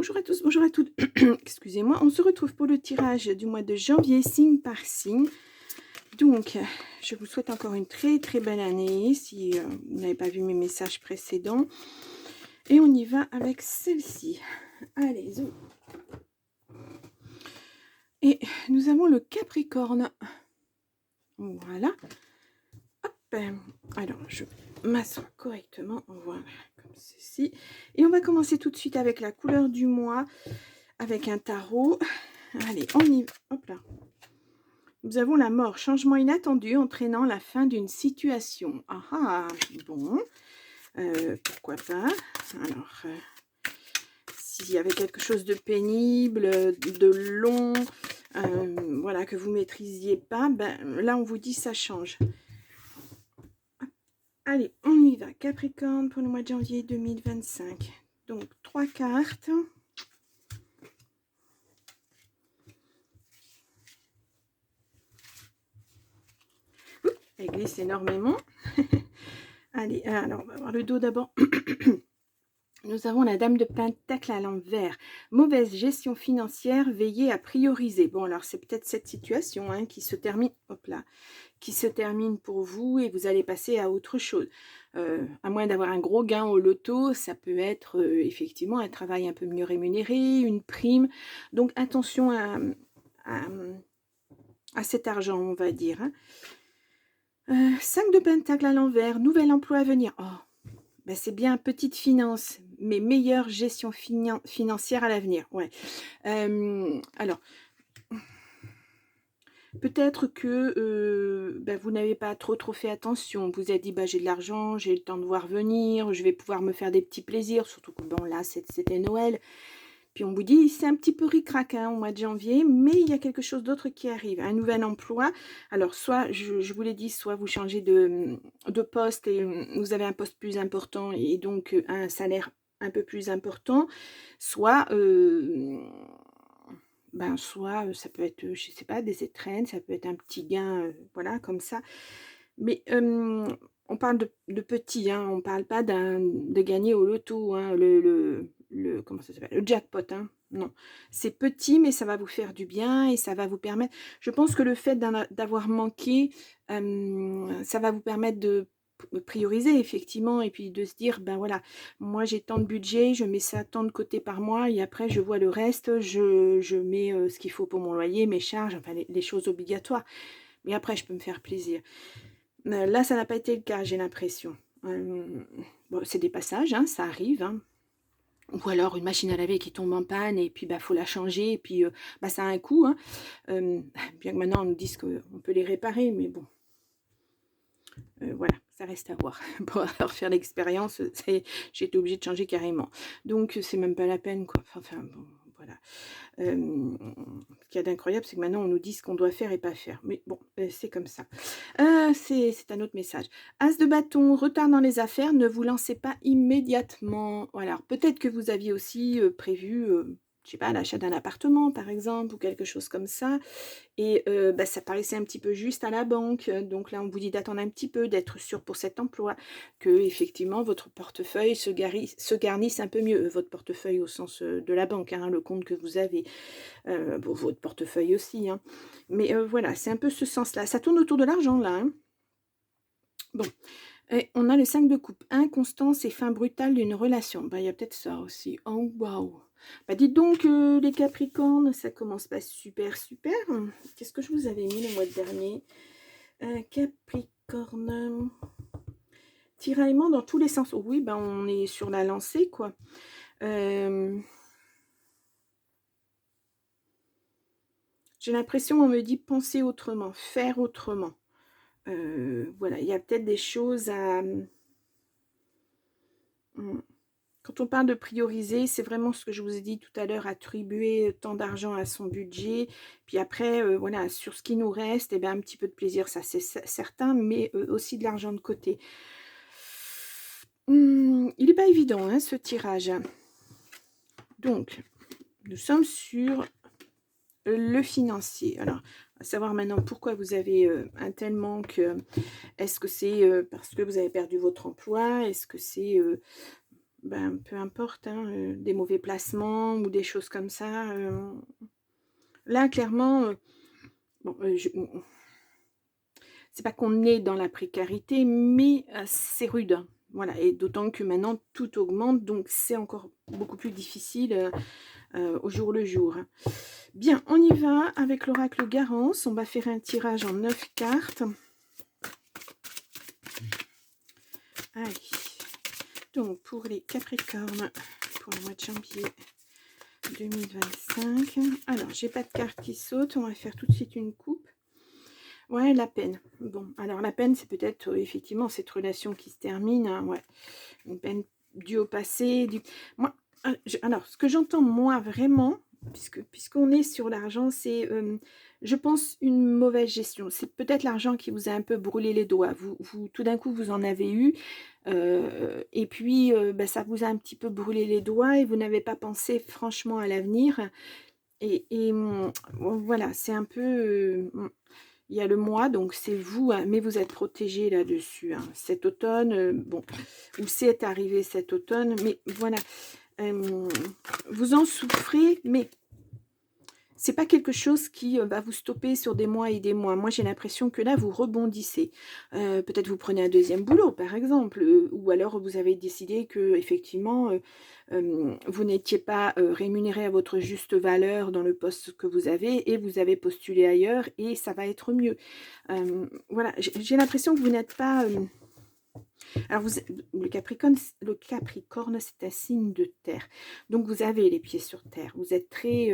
Bonjour à tous, bonjour à toutes. Excusez-moi, on se retrouve pour le tirage du mois de janvier, signe par signe. Donc, je vous souhaite encore une très très belle année, si vous n'avez pas vu mes messages précédents. Et on y va avec celle-ci. Allez, zo. Et nous avons le Capricorne. Voilà. Hop. Alors, je m'assois correctement. Voilà, comme ceci. Et on va commencer tout de suite avec la couleur du mois, avec un tarot. Allez, on y va. Hop là. Nous avons la mort, changement inattendu entraînant la fin d'une situation. Ah ah, bon, pourquoi pas. Alors, s'il y avait quelque chose de pénible, de long, voilà, que vous ne maîtrisiez pas, ben, là on vous dit ça change. Allez, on y va. Capricorne pour le mois de janvier 2025. Donc, 3 cartes. Elle glisse énormément. Allez, alors on va voir le dos d'abord. Nous avons la dame de pentacle à l'envers. Mauvaise gestion financière, veillez à prioriser. Bon, alors c'est peut-être cette situation hein, qui se termine, hop là, qui se termine pour vous et vous allez passer à autre chose. À moins d'avoir un gros gain au loto, ça peut être effectivement un travail un peu mieux rémunéré, une prime. Donc attention à cet argent, on va dire. Hein. 5 de pentacle à l'envers, nouvel emploi à venir. Oh, ben c'est bien petite finance, mais meilleure gestion financière à l'avenir. Ouais. Alors, peut-être que ben vous n'avez pas trop fait attention. Vous vous êtes dit, bah, j'ai de l'argent, j'ai le temps de voir venir, je vais pouvoir me faire des petits plaisirs. Surtout que bon, là, c'était Noël. Puis on vous dit, c'est un petit peu ric-rac hein, au mois de janvier, mais il y a quelque chose d'autre qui arrive. Un nouvel emploi. Alors, soit, je vous l'ai dit, soit vous changez de poste et vous avez un poste plus important et donc un salaire un peu plus important. Soit, ben, soit ça peut être, je ne sais pas, des étrennes, ça peut être un petit gain, voilà, comme ça. Mais on parle de petit, hein, on ne parle pas de gagner au loto, hein, comment ça s'appelle, le jackpot, hein, non. C'est petit, mais ça va vous faire du bien et ça va vous permettre. Je pense que le fait d'avoir manqué, ça va vous permettre de prioriser effectivement et puis de se dire ben voilà, moi j'ai tant de budget, je mets ça tant de côté par mois et après je vois le reste, je mets ce qu'il faut pour mon loyer, mes charges, enfin les choses obligatoires. Mais après je peux me faire plaisir. Là, ça n'a pas été le cas, j'ai l'impression. Bon, c'est des passages, hein, ça arrive. Hein. Ou alors une machine à laver qui tombe en panne et puis bah faut la changer et puis bah, ça a un coût. Hein. Bien que maintenant on nous dise qu'on peut les réparer, mais bon, voilà, ça reste à voir. Pour avoir faire l'expérience, j'ai été obligée de changer carrément. Donc c'est même pas la peine quoi. Enfin bon, voilà. Ce qu'il y a d'incroyable, c'est que maintenant on nous dit ce qu'on doit faire et pas faire. Mais bon, c'est comme ça. C'est un autre message. As de bâton, retard dans les affaires, ne vous lancez pas immédiatement. Voilà. Peut-être que vous aviez aussi prévu, je sais pas, l'achat d'un appartement par exemple, ou quelque chose comme ça. Et bah, ça paraissait un petit peu juste à la banque. Donc là, on vous dit d'attendre un petit peu, d'être sûr pour cet emploi, que effectivement votre portefeuille se garnisse un peu mieux. Votre portefeuille au sens de la banque, hein, le compte que vous avez. Bon, votre portefeuille aussi. Hein. Mais voilà, c'est un peu ce sens-là. Ça tourne autour de l'argent, là. Hein. Bon. Et on a le 5 de coupe. Inconstance et fin brutale d'une relation. Bah, il y a peut-être ça aussi. Oh, waouh. Bah, dites donc, les Capricornes, ça commence pas super. Qu'est-ce que je vous avais mis le mois dernier Capricorne. Tiraillement dans tous les sens. Oh, oui, ben on est sur la lancée, quoi. J'ai l'impression, on me dit penser autrement, faire autrement. Voilà, il y a peut-être des choses à... Quand on parle de prioriser, c'est vraiment ce que je vous ai dit tout à l'heure, attribuer tant d'argent à son budget. Puis après, voilà, sur ce qui nous reste, eh bien, un petit peu de plaisir, ça c'est certain, mais aussi de l'argent de côté. Il n'est pas évident, hein, ce tirage. Donc, nous sommes sur le financier. Alors, à savoir maintenant pourquoi vous avez un tel manque. Est-ce que c'est parce que vous avez perdu votre emploi? Est-ce que c'est ben, peu importe, hein, des mauvais placements ou des choses comme ça. Là, clairement, bon, c'est pas qu'on est dans la précarité, mais c'est rude, hein. Voilà, et d'autant que maintenant tout augmente, donc c'est encore beaucoup plus difficile au jour le jour, hein. Bien, on y va avec l'oracle Garance. On va faire un tirage en 9 cartes. Allez. Donc, pour les Capricornes, pour le mois de janvier 2025. Alors, j'ai pas de carte qui saute. On va faire tout de suite une coupe. Ouais, la peine. Bon, alors la peine, c'est peut-être effectivement cette relation qui se termine, hein, ouais. Une peine due au passé. Moi, alors, ce que j'entends, moi, vraiment, puisqu'on est sur l'argent, c'est, je pense, une mauvaise gestion. C'est peut-être l'argent qui vous a un peu brûlé les doigts. Tout d'un coup, vous en avez eu, et puis, bah, ça vous a un petit peu brûlé les doigts et vous n'avez pas pensé franchement à l'avenir. Et voilà, c'est un peu... il y a le mois, donc c'est vous, hein, mais vous êtes protégé là-dessus, hein. Cet automne, bon, ou c'est arrivé cet automne, mais voilà, vous en souffrez, mais c'est pas quelque chose qui va vous stopper sur des mois et des mois. Moi, j'ai l'impression que là, vous rebondissez. Peut-être vous prenez un deuxième boulot, par exemple, ou alors vous avez décidé que effectivement, vous n'étiez pas rémunéré à votre juste valeur dans le poste que vous avez et vous avez postulé ailleurs et ça va être mieux. Voilà, j'ai l'impression que vous n'êtes pas... alors, le Capricorne, c'est un signe de terre. Donc, vous avez les pieds sur terre. Vous êtes très...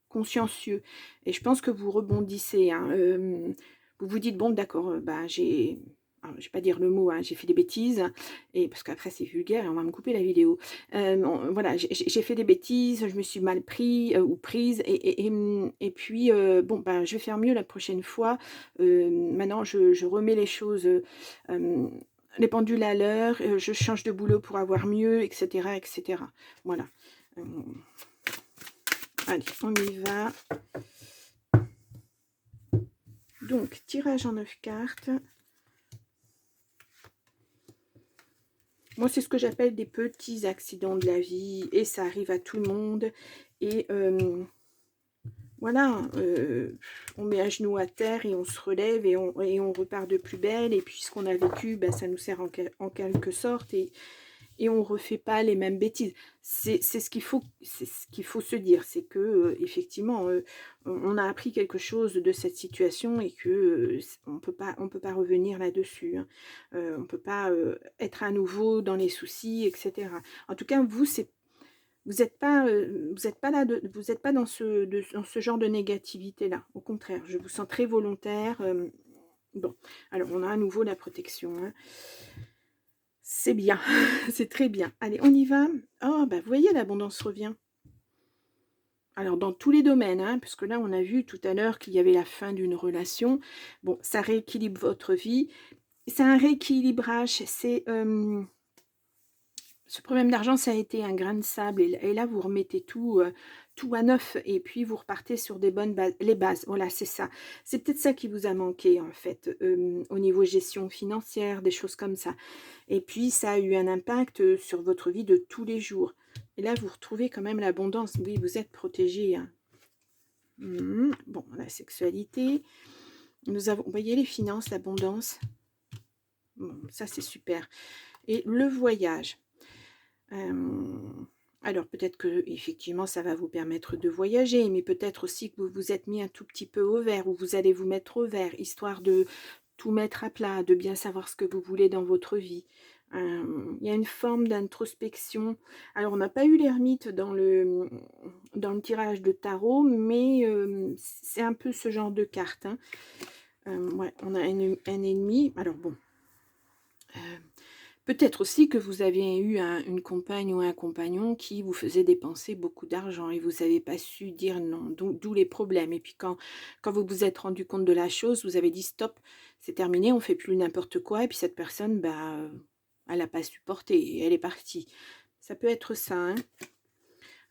consciencieux. Et je pense que vous rebondissez, hein. Vous vous dites, bon, d'accord, bah, j'ai... alors, je vais pas dire le mot, hein, j'ai fait des bêtises, et parce qu'après c'est vulgaire et on va me couper la vidéo. Voilà, j'ai fait des bêtises, je me suis mal pris ou prise, et puis, bon, bah, je vais faire mieux la prochaine fois. Maintenant, je remets les choses, les pendules à l'heure, je change de boulot pour avoir mieux, etc., etc. Voilà. Euh, Allez, on y va. Donc, tirage en 9 cartes. Moi, c'est ce que j'appelle des petits accidents de la vie. Et ça arrive à tout le monde. Et voilà, on met à genoux à terre et on se relève et on repart de plus belle. Et puis, ce qu'on a vécu, ben, ça nous sert en quelque sorte. Et on ne refait pas les mêmes bêtises. C'est ce qu'il faut se dire, c'est que effectivement, on a appris quelque chose de cette situation et que on peut pas revenir là-dessus, hein. On peut pas être à nouveau dans les soucis, etc. En tout cas, vous n'êtes pas, là, vous n'êtes pas dans dans ce genre de négativité là. Au contraire, je vous sens très volontaire. Bon, alors on a à nouveau la protection, hein. C'est bien, c'est très bien. Allez, on y va. Oh, bah, vous voyez, l'abondance revient. Alors, dans tous les domaines, hein, parce que là, on a vu tout à l'heure qu'il y avait la fin d'une relation. Bon, ça rééquilibre votre vie. C'est un rééquilibrage. C'est ce problème d'argent, ça a été un grain de sable. Et là, vous remettez tout, tout à neuf. Et puis, vous repartez sur des bonnes bases. Les bases, voilà, c'est ça. C'est peut-être ça qui vous a manqué, en fait, au niveau gestion financière, des choses comme ça. Et puis, ça a eu un impact sur votre vie de tous les jours. Et là, vous retrouvez quand même l'abondance. Oui, vous êtes protégé, hein. Bon, la sexualité. Nous avons, vous voyez, les finances, l'abondance. Bon, ça, c'est super. Et le voyage. Alors, peut-être que effectivement, ça va vous permettre de voyager, mais peut-être aussi que vous vous êtes mis un tout petit peu au vert, ou vous allez vous mettre au vert, histoire de tout mettre à plat, de bien savoir ce que vous voulez dans votre vie. Il y a une forme d'introspection. Alors, on n'a pas eu l'ermite dans le tirage de tarot, mais c'est un peu ce genre de carte, hein. Ouais, on a un ennemi. Alors, bon. Peut-être aussi que vous aviez eu une compagne ou un compagnon qui vous faisait dépenser beaucoup d'argent et vous n'avez pas su dire non, d'où les problèmes. Et puis quand vous vous êtes rendu compte de la chose, vous avez dit stop, c'est terminé, on ne fait plus n'importe quoi. Et puis cette personne, bah, elle n'a pas supporté et elle est partie. Ça peut être ça, hein.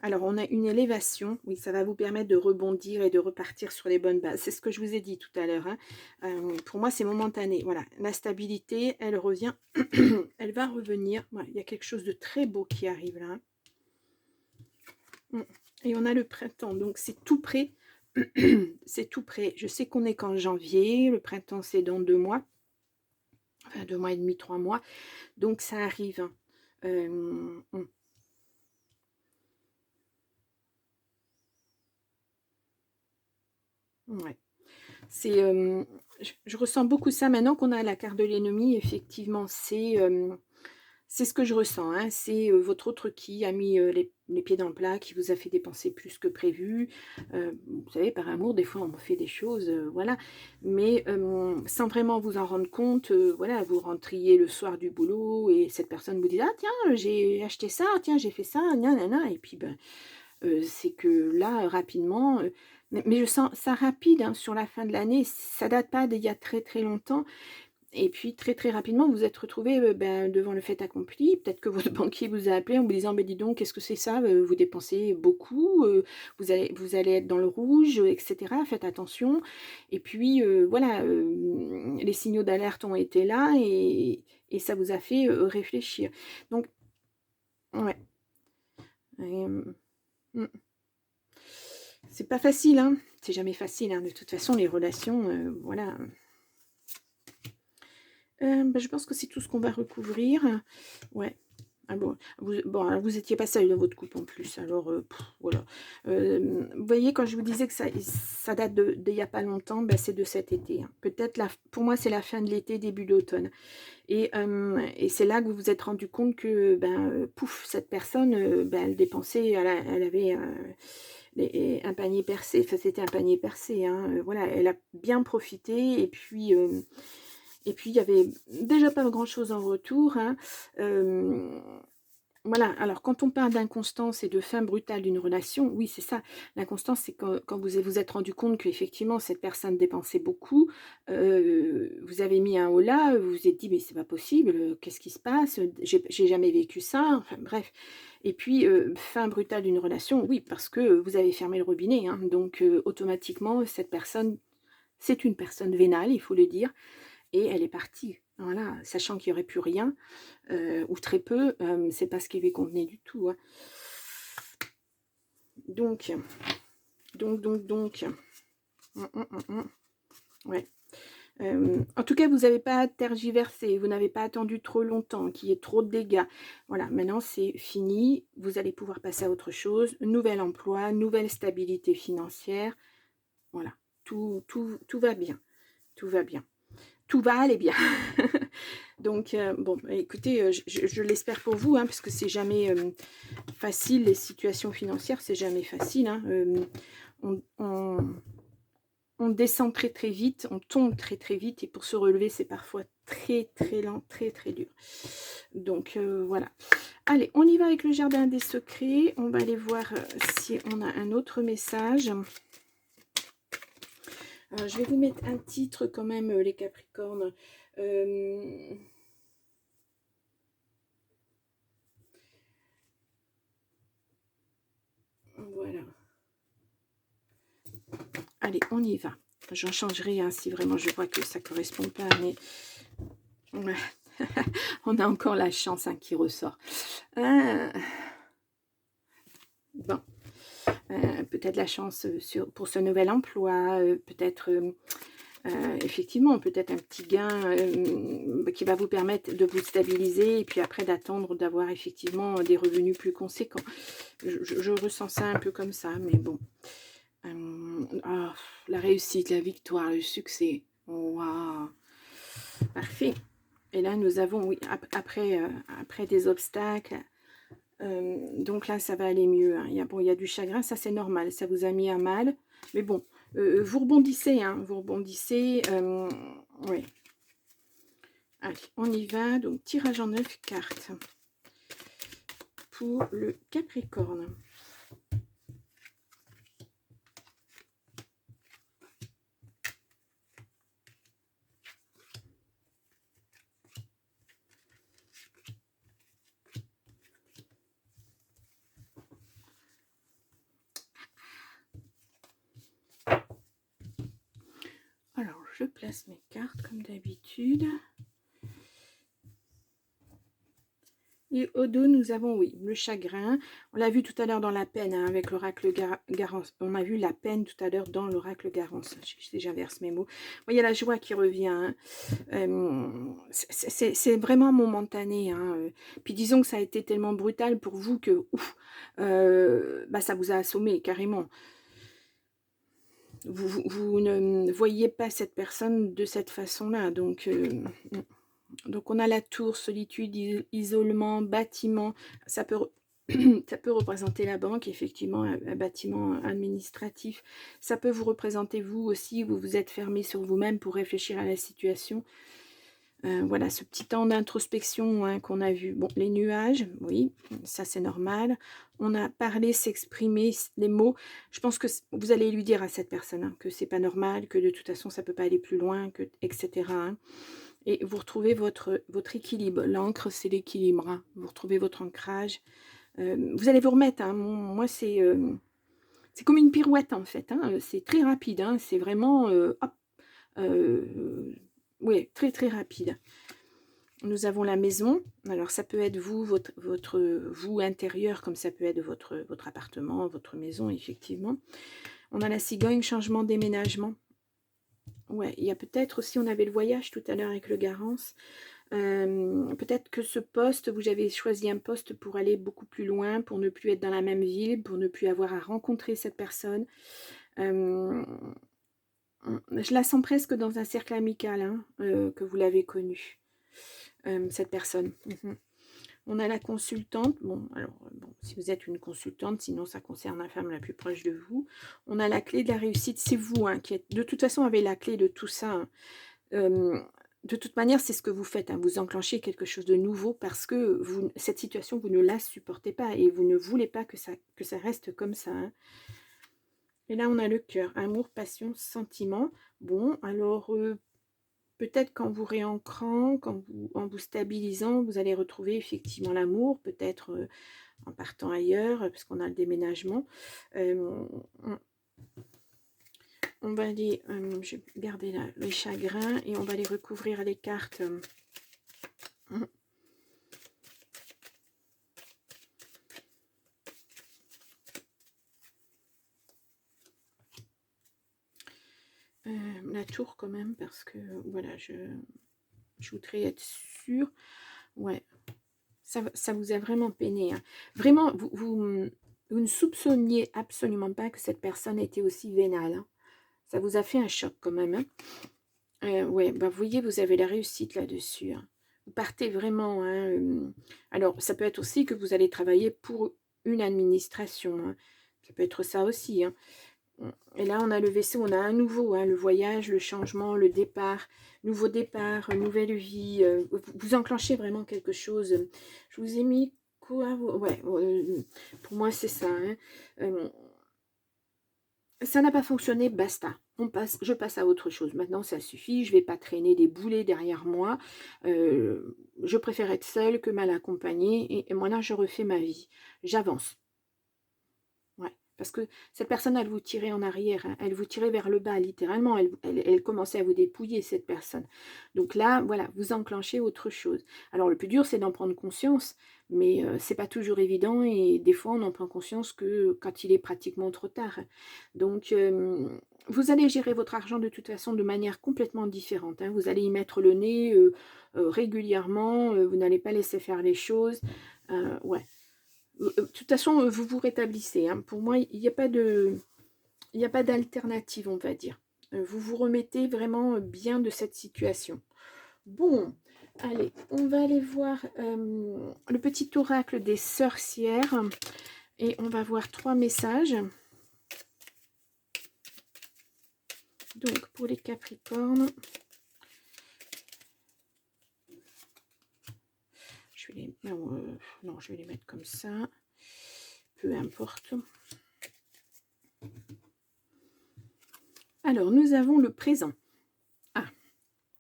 Alors, on a une élévation. Oui, ça va vous permettre de rebondir et de repartir sur les bonnes bases. C'est ce que je vous ai dit tout à l'heure, hein. Pour moi, c'est momentané. Voilà, la stabilité, elle revient. Elle va revenir. Voilà, il y a quelque chose de très beau qui arrive là. Et on a le printemps, donc c'est tout près. C'est tout près. Je sais qu'on est qu'en janvier. Le printemps, c'est dans 2 mois. Enfin, 2 mois et demi, 3 mois. Donc, ça arrive, hein. Ouais. C'est, je ressens beaucoup ça maintenant qu'on a la carte de l'ennemi, effectivement, c'est ce que je ressens, hein. C'est votre autre qui a mis les pieds dans le plat, qui vous a fait dépenser plus que prévu. Vous savez, par amour, des fois, on fait des choses, voilà, mais sans vraiment vous en rendre compte. Voilà, vous rentriez le soir du boulot et cette personne vous dit: «Ah tiens, j'ai acheté ça, tiens, j'ai fait ça, nanana», et puis ben, c'est que là, rapidement, mais je sens ça rapide, hein, sur la fin de l'année. Ça date pas d'il y a très, très longtemps, et puis très, très rapidement, vous vous êtes retrouvés, ben, devant le fait accompli. Peut-être que votre banquier vous a appelé en vous disant: «Beh, dis donc, qu'est-ce que c'est ça? Vous dépensez beaucoup, vous allez être dans le rouge, et cetera, faites attention», et puis, voilà, les signaux d'alerte ont été là, et ça vous a fait, réfléchir. Donc ouais, hem, mmh. C'est pas facile, hein. C'est jamais facile, hein. De toute façon, les relations, voilà. Bah, je pense que c'est tout ce qu'on va recouvrir. Ouais. Ah bon, alors vous étiez pas seul dans votre couple en plus, alors, voilà. Vous voyez, quand je vous disais que ça date d'il y a pas longtemps, bah, c'est de cet été, hein. Peut-être pour moi, c'est la fin de l'été, début d'automne, et c'est là que vous vous êtes rendu compte que, ben, pouf, cette personne, bah, elle dépensait, elle avait, un panier percé, enfin, c'était un panier percé, hein, voilà, elle a bien profité, et puis il y avait déjà pas grand-chose en retour, hein. Hem, voilà, alors quand on parle d'inconstance et de fin brutale d'une relation, oui, c'est ça. L'inconstance, c'est quand vous êtes rendu compte qu'effectivement cette personne dépensait beaucoup, vous avez mis un holà, vous vous êtes dit: «Mais c'est pas possible, qu'est-ce qui se passe? J'ai jamais vécu ça», enfin bref. Et puis, fin brutale d'une relation, oui, parce que vous avez fermé le robinet, hein, donc automatiquement cette personne, c'est une personne vénale, il faut le dire, et elle est partie. Voilà, sachant qu'il y aurait plus rien, ou très peu, c'est pas ce qui lui convenait du tout, hein. Donc donc. Ouais. En tout cas, vous n'avez pas tergiversé, vous n'avez pas attendu trop longtemps, qu'il y ait trop de dégâts. Voilà, maintenant c'est fini, vous allez pouvoir passer à autre chose. Nouvel emploi, nouvelle stabilité financière. Voilà, tout va bien, tout va bien. Tout va aller bien. Donc, bon, bah, écoutez, je l'espère pour vous, hein, parce que c'est jamais facile, les situations financières, c'est jamais facile, hein. On, on- on descend très très vite, on tombe très très vite, et pour se relever, c'est parfois très très lent, très très dur. Donc, voilà. Allez, on y va avec le jardin des secrets. On va aller voir si on a un autre message. Alors, je vais vous mettre un titre quand même, les Capricornes. Euh, voilà. Allez, on y va. J'en changerai, hein, si vraiment je vois que ça ne correspond pas, mais ouais. On a encore la chance, hein, qui ressort. Bon, peut-être la chance pour ce nouvel emploi, peut-être, effectivement, peut-être un petit gain qui va vous permettre de vous stabiliser, et puis après d'attendre d'avoir effectivement des revenus plus conséquents. Je ressens ça un peu comme ça, mais bon. Ah, la réussite, la victoire, le succès. Waouh, parfait. Et là, nous avons, oui, après des obstacles, donc là, ça va aller mieux, hein. Bon, il y a du chagrin, ça c'est normal, ça vous a mis à mal. Mais bon, vous rebondissez, hein, vous rebondissez. Oui. Allez, on y va. Donc, tirage en 9 cartes pour le Capricorne. je place mes cartes comme d'habitude. Et au dos, nous avons, oui, le chagrin. On l'a vu tout à l'heure dans la peine, hein, avec l'oracle Garance. On a vu la peine tout à l'heure dans l'oracle Garance. J'inverse mes mots. Il y a la joie qui revient. Hein. C'est vraiment momentané. Hein. Puis disons que ça a été tellement brutal pour vous que ouf, bah, ça vous a assommé carrément. Vous ne voyez pas cette personne de cette façon-là. Donc on a la tour, solitude, isolement, bâtiment. Ça peut, ça peut représenter la banque, effectivement, un bâtiment administratif. Ça peut vous représenter vous aussi, vous vous êtes fermé sur vous-même pour réfléchir à la situation. Voilà, ce petit temps d'introspection, hein, qu'on a vu. Bon, les nuages, oui, ça c'est normal. On a parlé, s'exprimer, les mots. Je pense que vous allez lui dire à cette personne, hein, que c'est pas normal, que de toute façon ça peut pas aller plus loin, que, etc. Hein. Et vous retrouvez votre équilibre. L'encre, c'est l'équilibre. Hein. Vous retrouvez votre ancrage. Vous allez vous remettre. Hein. Moi, c'est comme une pirouette, en fait. Hein. C'est très rapide. Hein. C'est vraiment... hop, oui, très, très rapide. Nous avons la maison. Alors, ça peut être vous, votre vous intérieur, comme ça peut être votre appartement, votre maison, effectivement. On a la cigogne, changement, déménagement. Ouais, il y a peut-être aussi, on avait le voyage tout à l'heure avec le Garance. Peut-être que ce poste, vous avez choisi un poste pour aller beaucoup plus loin, pour ne plus être dans la même ville, pour ne plus avoir à rencontrer cette personne. Je la sens presque dans un cercle amical, hein, que vous l'avez connu, cette personne. On a la consultante. Bon, alors, bon, si vous êtes une consultante, sinon ça concerne la femme la plus proche de vous. On a la clé de la réussite. C'est vous, hein, qui êtes, de toute façon, avez la clé de tout ça. Hein. De toute manière, c'est ce que vous faites. Hein. Vous enclenchez quelque chose de nouveau parce que cette situation, vous ne la supportez pas et vous ne voulez pas que ça reste comme ça. Hein. Et là, on a le cœur. Amour, passion, sentiment. Bon, alors... peut-être qu'en vous réancrant, en vous stabilisant, vous allez retrouver effectivement l'amour, peut-être en partant ailleurs, parce qu'on a le déménagement. On va aller, je vais garder les chagrins et on va les recouvrir les cartes. La tour quand même, parce que voilà, je voudrais être sûre. Ouais, ça vous a vraiment peiné. Hein. Vraiment, vous ne soupçonniez absolument pas que cette personne était aussi vénale. Hein. Ça vous a fait un choc quand même. Hein. Ouais, bah, vous voyez, vous avez la réussite là-dessus. Hein. Vous partez vraiment. Hein, alors, ça peut être aussi que vous allez travailler pour une administration. Hein. Ça peut être ça aussi. Hein. Et là, on a le vaisseau, on a un nouveau, hein, le voyage, le changement, le départ, nouveau départ, nouvelle vie. Vous enclenchez vraiment quelque chose. Je vous ai mis quoi? Ouais, pour moi, c'est ça. Hein. Ça n'a pas fonctionné, basta. Je passe à autre chose. Maintenant, ça suffit. Je ne vais pas traîner des boulets derrière moi. Je préfère être seule que mal accompagnée. Et moi, là, je refais ma vie. J'avance. Parce que cette personne, elle vous tirait en arrière, hein, elle vous tirait vers le bas, littéralement, elle commençait à vous dépouiller, cette personne. Donc là, voilà, vous enclenchez autre chose. Alors le plus dur, c'est d'en prendre conscience, mais c'est pas toujours évident, et des fois, on en prend conscience que quand il est pratiquement trop tard. Donc, vous allez gérer votre argent de toute façon de manière complètement différente. Hein. Vous allez y mettre le nez régulièrement, vous n'allez pas laisser faire les choses. Ouais. De toute façon, vous vous rétablissez. Hein. Pour moi, il n'y a pas d'alternative, on va dire. Vous vous remettez vraiment bien de cette situation. Bon, allez, on va aller voir le petit oracle des sorcières. Et on va voir 3 messages. Donc, pour les Capricornes, je vais non, je vais les mettre comme ça. Peu importe. Alors, nous avons le présent. Ah,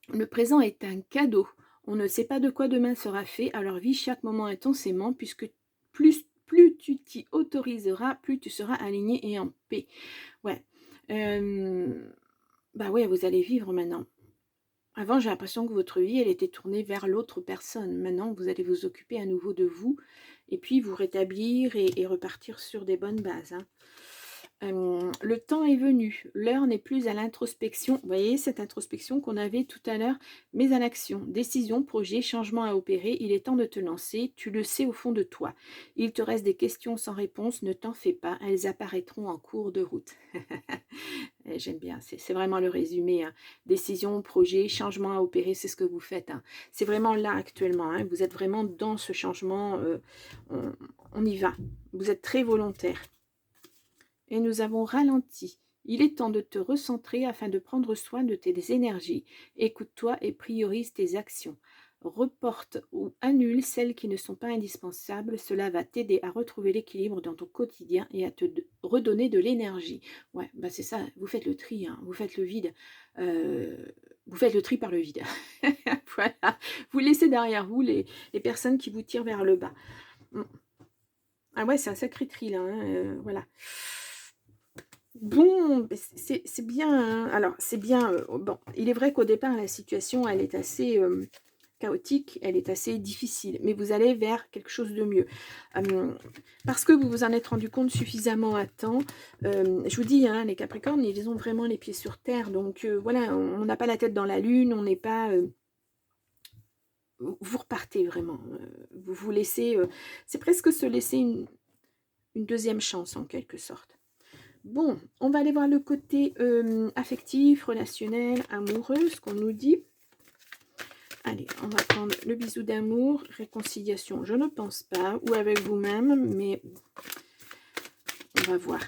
le présent est un cadeau. On ne sait pas de quoi demain sera fait. Alors, vis chaque moment intensément, puisque plus tu t'y autoriseras, plus tu seras aligné et en paix. Ouais. Bah ouais, vous allez vivre maintenant. Avant, j'ai l'impression que votre vie, elle était tournée vers l'autre personne. Maintenant, vous allez vous occuper à nouveau de vous et puis vous rétablir et repartir sur des bonnes bases, hein. Le temps est venu, l'heure n'est plus à l'introspection. Vous voyez cette introspection qu'on avait tout à l'heure, mais à l'action. Décision, projet, changement à opérer, il est temps de te lancer, tu le sais au fond de toi. Il te reste des questions sans réponse, ne t'en fais pas, elles apparaîtront en cours de route. J'aime bien, c'est vraiment le résumé, hein. Décision, projet, changement à opérer, c'est ce que vous faites, hein. C'est vraiment là actuellement, hein. Vous êtes vraiment dans ce changement, on, on y va. Vous êtes très volontaire. Et nous avons ralenti. Il est temps de te recentrer afin de prendre soin de tes énergies. Écoute-toi et priorise tes actions. Reporte ou annule celles qui ne sont pas indispensables. Cela va t'aider à retrouver l'équilibre dans ton quotidien et à te redonner de l'énergie. Ouais, bah c'est ça, vous faites le tri, hein, vous faites le vide. Euh, vous faites le tri par le vide. Voilà. Vous laissez derrière vous les personnes qui vous tirent vers le bas. Ah ouais, c'est un sacré tri là, hein, voilà. Bon, c'est bien, hein. Alors c'est bien, bon, il est vrai qu'au départ, la situation, elle est assez chaotique, elle est assez difficile, mais vous allez vers quelque chose de mieux. Parce que vous vous en êtes rendu compte suffisamment à temps, je vous dis, hein, les Capricornes, ils ont vraiment les pieds sur terre, donc voilà, on n'a pas la tête dans la lune, on n'est pas... vous repartez vraiment, vous vous laissez... c'est presque se laisser une deuxième chance en quelque sorte. Bon, on va aller voir le côté affectif, relationnel, amoureux, ce qu'on nous dit. Allez, on va prendre le bisou d'amour, réconciliation, je ne pense pas, ou avec vous-même, mais on va voir.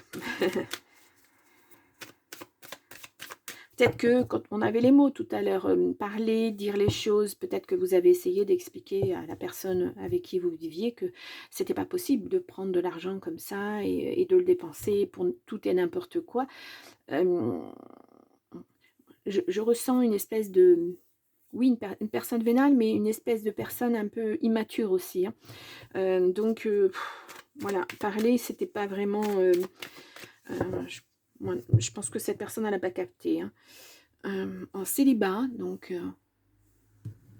Peut-être que quand on avait les mots tout à l'heure, parler, dire les choses, peut-être que vous avez essayé d'expliquer à la personne avec qui vous viviez que c'était pas possible de prendre de l'argent comme ça et de le dépenser pour tout et n'importe quoi. Je ressens une espèce de... Oui, une personne vénale, mais une espèce de personne un peu immature aussi, hein. Donc, voilà, parler, c'était pas vraiment... moi, je pense que cette personne, elle n'a pas capté, hein. En célibat, donc...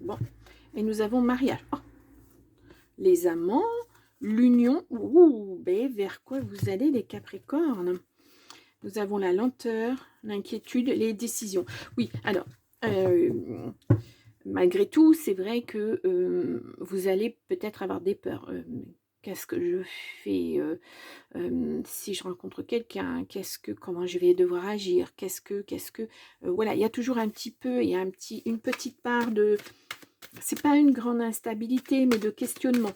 bon. Et nous avons mariage. Oh, les amants, l'union. Ouh, ben, vers quoi vous allez, les Capricornes? Nous avons la lenteur, l'inquiétude, les décisions. Oui, alors... malgré tout, c'est vrai que vous allez peut-être avoir des peurs. Qu'est-ce que je fais si je rencontre quelqu'un? Comment je vais devoir agir? Voilà, il y a toujours un petit peu, il y a une petite part de, c'est pas une grande instabilité, mais de questionnement.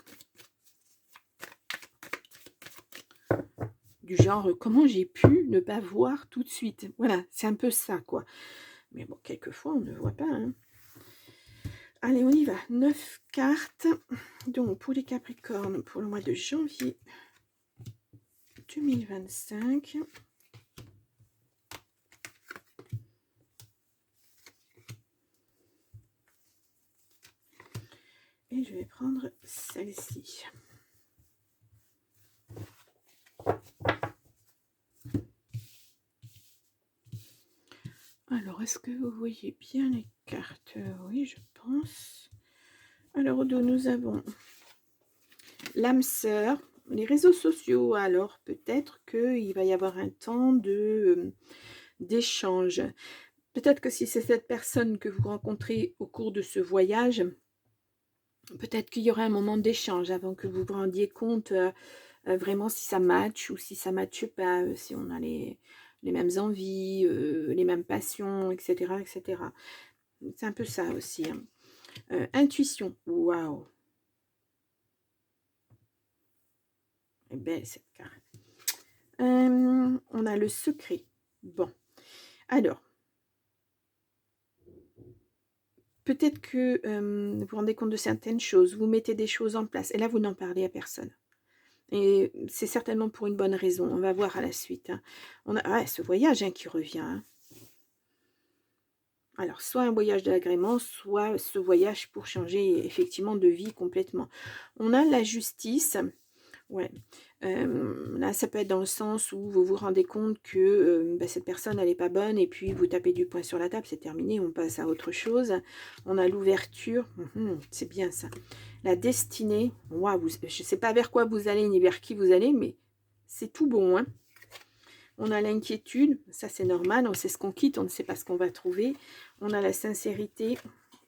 Du genre, comment j'ai pu ne pas voir tout de suite? Voilà, c'est un peu ça, quoi. Mais bon, quelquefois, on ne voit pas, hein. Allez, on y va. 9 cartes. Donc, pour les Capricornes, pour le mois de janvier 2025. Et je vais prendre celle-ci. Alors, est-ce que vous voyez bien les cartes? Oui, je pense. Alors, au dos, nous avons l'âme sœur, les réseaux sociaux. Alors, peut-être qu'il va y avoir un temps d'échange. Peut-être que si c'est cette personne que vous rencontrez au cours de ce voyage, peut-être qu'il y aura un moment d'échange avant que vous vous rendiez compte vraiment si ça match ou si ça ne matche pas, si on a les mêmes envies, les mêmes passions, etc. etc. C'est un peu ça aussi, hein. Intuition, waouh! Elle est belle cette carte. On a le secret. Bon, alors, peut-être que vous vous rendez compte de certaines choses, vous mettez des choses en place, et là, vous n'en parlez à personne. Et c'est certainement pour une bonne raison. On va voir à la suite, hein. On a ce voyage, hein, qui revient, hein. Alors, soit un voyage d'agrément, soit ce voyage pour changer effectivement de vie complètement. On a la justice. Ouais. Là, ça peut être dans le sens où vous vous rendez compte que bah, cette personne, elle n'est pas bonne, et puis vous tapez du poing sur la table, c'est terminé, on passe à autre chose. On a l'ouverture, c'est bien ça. La destinée, waouh, je ne sais pas vers quoi vous allez, ni vers qui vous allez, mais c'est tout bon, hein. On a l'inquiétude, ça c'est normal, on sait ce qu'on quitte, on ne sait pas ce qu'on va trouver. On a la sincérité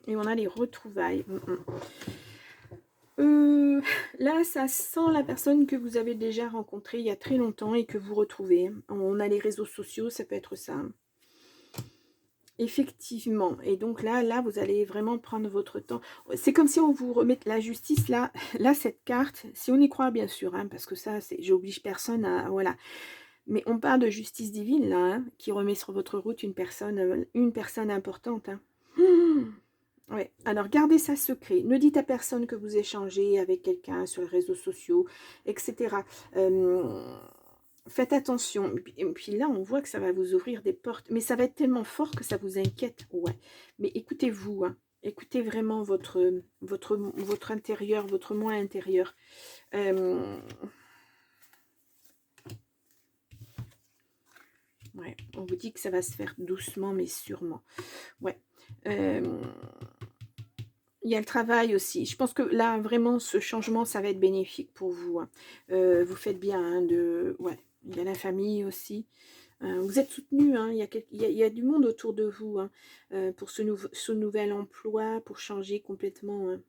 et on a les retrouvailles. Là, ça sent la personne que vous avez déjà rencontrée il y a très longtemps et que vous retrouvez. On a les réseaux sociaux, ça peut être ça. Effectivement. Et donc là, vous allez vraiment prendre votre temps. C'est comme si on vous remet la justice, là, cette carte, si on y croit, bien sûr, hein, parce que ça, j'oblige personne à... Voilà. Mais on parle de justice divine, là, hein, qui remet sur votre route une personne importante. Hein. Ouais. Alors, gardez ça secret. Ne dites à personne que vous échangez avec quelqu'un sur les réseaux sociaux, etc. Faites attention. Et puis là, on voit que ça va vous ouvrir des portes. Mais ça va être tellement fort que ça vous inquiète. Ouais. Mais écoutez-vous. Hein. Écoutez vraiment votre intérieur, votre moi intérieur. Ouais, on vous dit que ça va se faire doucement, mais sûrement. Ouais. Il y a le travail aussi. Je pense que là, vraiment, ce changement, ça va être bénéfique pour vous. Hein. Vous faites bien. Hein, ouais. Il y a la famille aussi. Vous êtes soutenu. Hein. Il y a du monde autour de vous hein, pour ce nouvel emploi, pour changer complètement. Hein.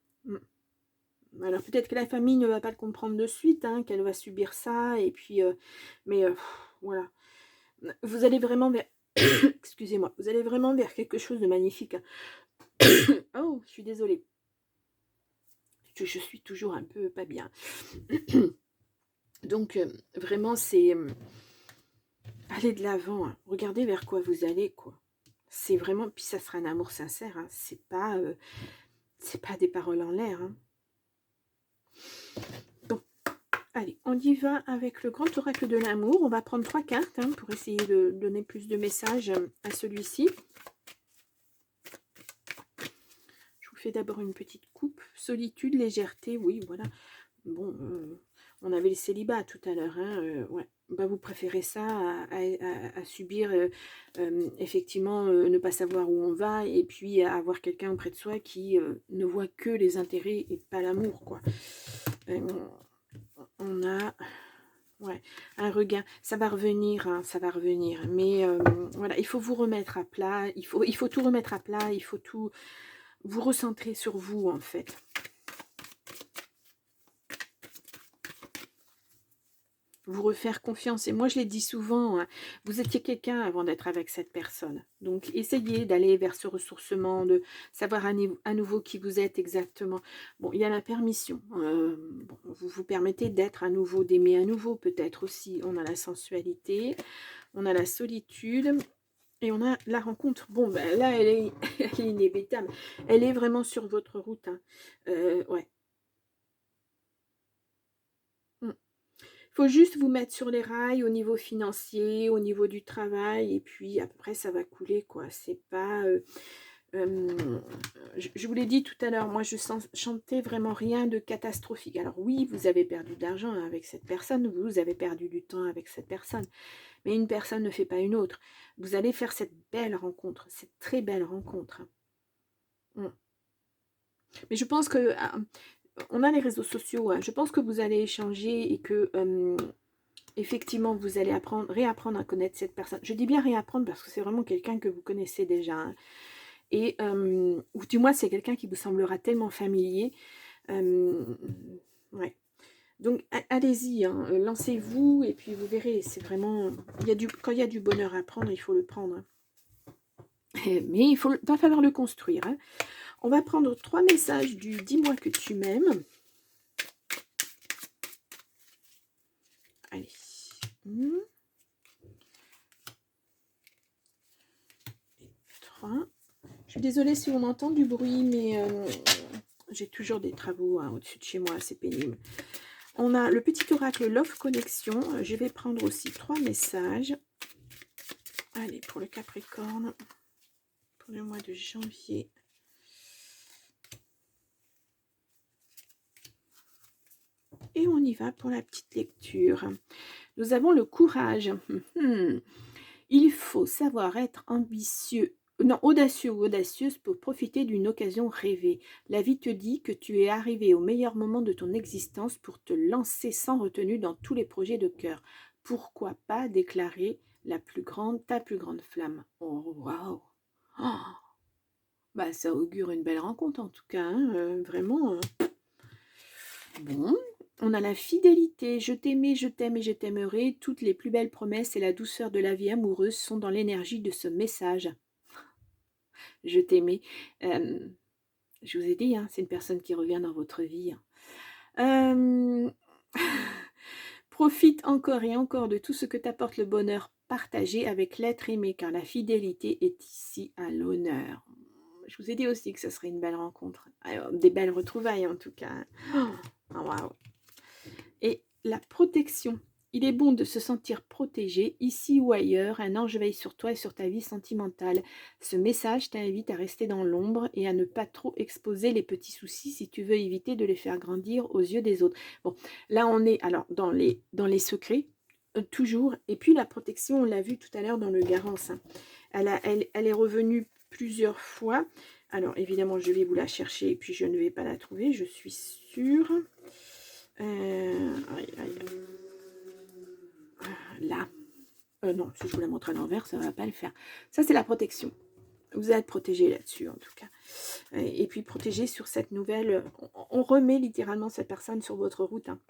Alors peut-être que la famille ne va pas le comprendre de suite, hein, qu'elle va subir ça. Et puis, voilà. Vous allez vraiment vers... Excusez-moi. Vous allez vraiment vers quelque chose de magnifique. Hein. Oh, je suis désolée. Je suis toujours un peu pas bien. Donc, vraiment, c'est... aller de l'avant. Hein. Regardez vers quoi vous allez, quoi. C'est vraiment... Puis ça sera un amour sincère. Hein. C'est pas des paroles en l'air. Hein. Donc, allez, on y va avec le grand oracle de l'amour. On va prendre 3 cartes hein, pour essayer de donner plus de messages à celui-ci. Fais d'abord une petite coupe. Solitude, légèreté, oui, voilà. Bon, on avait le célibat tout à l'heure. Hein, ouais. Bah, vous préférez ça à subir, effectivement, ne pas savoir où on va et puis avoir quelqu'un auprès de soi qui ne voit que les intérêts et pas l'amour, quoi. On a... Ouais, un regain, ça va revenir, hein, ça va revenir. Mais voilà, il faut vous remettre à plat, il faut tout remettre à plat, il faut tout... Vous recentrer sur vous, en fait. Vous refaire confiance. Et moi, je l'ai dit souvent, hein, vous étiez quelqu'un avant d'être avec cette personne. Donc, essayez d'aller vers ce ressourcement, de savoir à nouveau qui vous êtes exactement. Bon, il y a la permission. Bon, vous vous permettez d'être à nouveau, d'aimer à nouveau, peut-être aussi. On a la sensualité, on a la solitude. Et on a la rencontre. Bon, ben là, elle est inévitable. Elle est vraiment sur votre route. Hein. Ouais. Il faut juste vous mettre sur les rails au niveau financier, au niveau du travail. Et puis, à peu près, ça va couler, quoi. C'est pas... je vous l'ai dit tout à l'heure, moi, je chantais vraiment rien de catastrophique. Alors oui, vous avez perdu de l'argent avec cette personne. Vous avez perdu du temps avec cette personne. Mais une personne ne fait pas une autre. Vous allez faire cette belle rencontre, cette très belle rencontre. Mais je pense que on a les réseaux sociaux. Hein. Je pense que vous allez échanger et que effectivement vous allez réapprendre à connaître cette personne. Je dis bien réapprendre parce que c'est vraiment quelqu'un que vous connaissez déjà. Hein. Et ou du moins c'est quelqu'un qui vous semblera tellement familier. Ouais. Donc, allez-y, hein, lancez-vous et puis vous verrez, c'est vraiment... quand il y a du bonheur à prendre, il faut le prendre. Mais va falloir le construire. Hein. On va prendre 3 messages du « Dis-moi que tu m'aimes ». Allez. Et 3. Je suis désolée si on entend du bruit, mais j'ai toujours des travaux hein, au-dessus de chez moi, c'est pénible. On a le petit oracle Love Connexion. Je vais prendre aussi 3 messages. Allez, pour le Capricorne, pour le mois de janvier. Et on y va pour la petite lecture. Nous avons le courage. Il faut savoir être ambitieux, non, audacieux ou audacieuse pour profiter d'une occasion rêvée. La vie te dit que tu es arrivé au meilleur moment de ton existence pour te lancer sans retenue dans tous les projets de cœur. Pourquoi pas déclarer ta plus grande flamme. Oh, waouh! Oh, bah, ça augure une belle rencontre en tout cas, hein, vraiment. Bon, on a la fidélité. Je t'aimais, je t'aime et je t'aimerai. Toutes les plus belles promesses et la douceur de la vie amoureuse sont dans l'énergie de ce message. Je t'aimais. Je vous ai dit, hein, c'est une personne qui revient dans votre vie. Profite encore et encore de tout ce que t'apporte le bonheur partagé avec l'être aimé, car la fidélité est ici à l'honneur. Je vous ai dit aussi que ce serait une belle rencontre. Alors, des belles retrouvailles en tout cas. Oh, waouh. Et la protection. Il est bon de se sentir protégé, ici ou ailleurs. Un ange veille sur toi et sur ta vie sentimentale. Ce message t'invite à rester dans l'ombre et à ne pas trop exposer les petits soucis si tu veux éviter de les faire grandir aux yeux des autres. Bon, là on est alors dans les secrets, toujours. Et puis la protection, on l'a vu tout à l'heure dans le Garance. Hein. Elle est revenue plusieurs fois. Alors évidemment, je vais vous la chercher et puis je ne vais pas la trouver, je suis sûre. Là. Non, si je vous la montre à l'envers, ça ne va pas le faire. Ça, c'est la protection. Vous êtes protégé là-dessus, en tout cas. Et puis, protégé sur cette nouvelle... On remet littéralement cette personne sur votre route. Hein.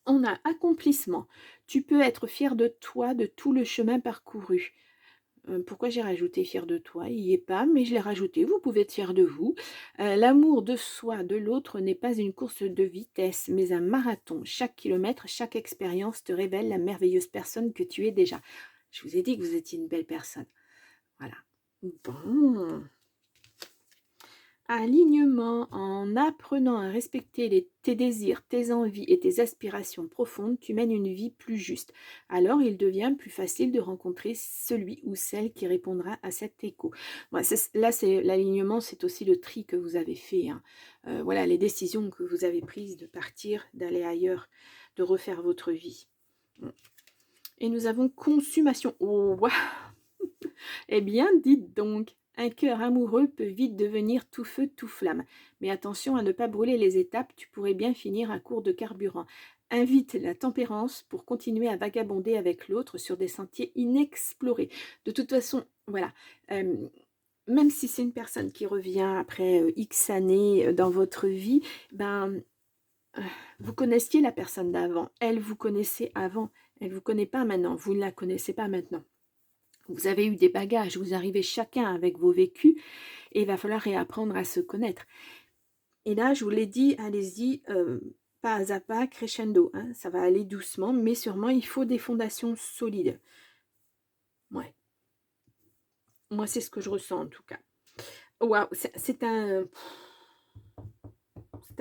On a accomplissement. Tu peux être fier de toi, de tout le chemin parcouru. Pourquoi j'ai rajouté fier de toi? Il n'y est pas, mais je l'ai rajouté. Vous pouvez être fier de vous. L'amour de soi, de l'autre n'est pas une course de vitesse, mais un marathon. Chaque kilomètre, chaque expérience te révèle la merveilleuse personne que tu es déjà. Je vous ai dit que vous étiez une belle personne. Voilà. Bon. Alignement. En apprenant à respecter tes désirs, tes envies et tes aspirations profondes, tu mènes une vie plus juste. Alors, il devient plus facile de rencontrer celui ou celle qui répondra à cet écho. Bon, là, c'est l'alignement, c'est aussi le tri que vous avez fait. Hein. Voilà, les décisions que vous avez prises de partir, d'aller ailleurs, de refaire votre vie. Et nous avons consommation. Oh, waouh. Eh bien, dites donc. Un cœur amoureux peut vite devenir tout feu, tout flamme. Mais attention à ne pas brûler les étapes, tu pourrais bien finir à court de carburant. Invite la tempérance pour continuer à vagabonder avec l'autre sur des sentiers inexplorés. De toute façon, voilà, même si c'est une personne qui revient après X années dans votre vie, ben, vous connaissiez la personne d'avant. Elle vous connaissait avant. Elle ne vous connaît pas maintenant. Vous ne la connaissez pas maintenant. Vous avez eu des bagages, vous arrivez chacun avec vos vécus et il va falloir réapprendre à se connaître. Et là, je vous l'ai dit, allez-y, pas à pas, crescendo. Hein, ça va aller doucement, mais sûrement, il faut des fondations solides. Ouais. Moi, c'est ce que je ressens en tout cas. Waouh, c'est un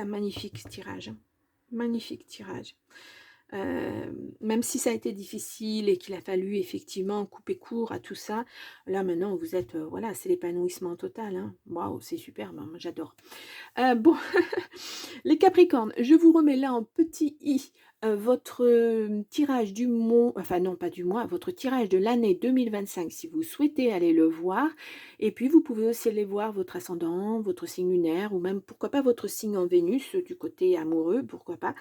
magnifique tirage. Magnifique tirage. Même si ça a été difficile et qu'il a fallu effectivement couper court à tout ça, là maintenant vous êtes, voilà, c'est l'épanouissement total. Hein. Waouh, c'est super, moi, j'adore. Bon, les Capricornes, je vous remets là en petit i votre tirage du mois, enfin non pas du mois, votre tirage de l'année 2025 si vous souhaitez aller le voir. Et puis vous pouvez aussi aller voir votre ascendant, votre signe lunaire ou même pourquoi pas votre signe en Vénus du côté amoureux, pourquoi pas.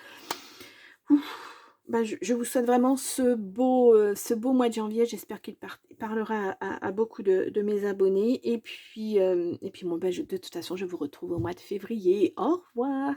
Ouf. Ben, je vous souhaite vraiment ce beau mois de janvier. J'espère qu'il parlera à beaucoup de mes abonnés. Et puis bon, ben, de toute façon, je vous retrouve au mois de février. Au revoir.